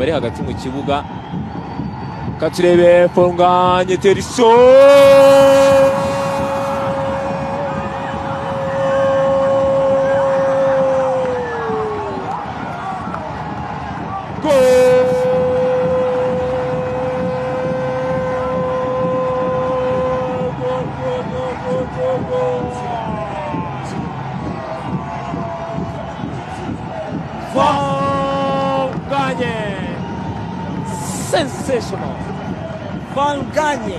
bari hagati mu kibuga. Katurebe Funganye Teriso Funganye sensational. Funganye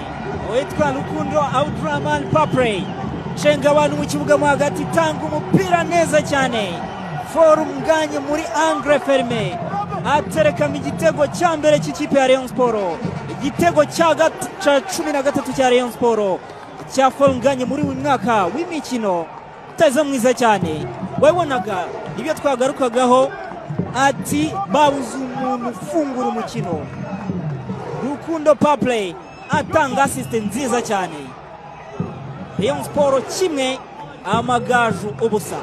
witwa Rukundo Abdurrahman Papre cenga abantu mu kibuga mo hagati, tanga umupira neza cyane. Funganye muri angle ferme aterekamo igitego cya mbere cy'ikipe ya Rayon Sport, igitego cya 13 cya Rayon Sport cya Funganye muri uyu mwaka w'imikino utaza mwiza cyane. Wabonaga ibyo twagarukagaho ati babuze umuntu ufungura umukino. Rukundo Papre atanga assist nziza cyane. Rayon Sport kimwe Amagaju ubusa.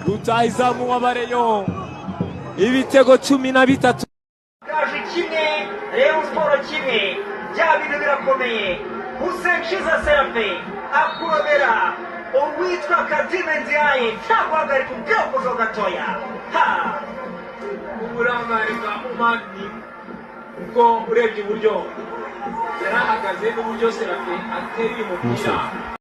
Rutahizamu w'Abareyo ibitego 13. Amagaju kimwe Rayon Sport kimwe, bya bintu birakomeye. Hussein Chiza Serafe akurobera uwitwa Kadime Ndiaye ntaguhagarika ubwoko gatoya. Uburangare bwa Umani ubwo urebye uburyo yarahagaze n'uburyo Serafe ateye umupira.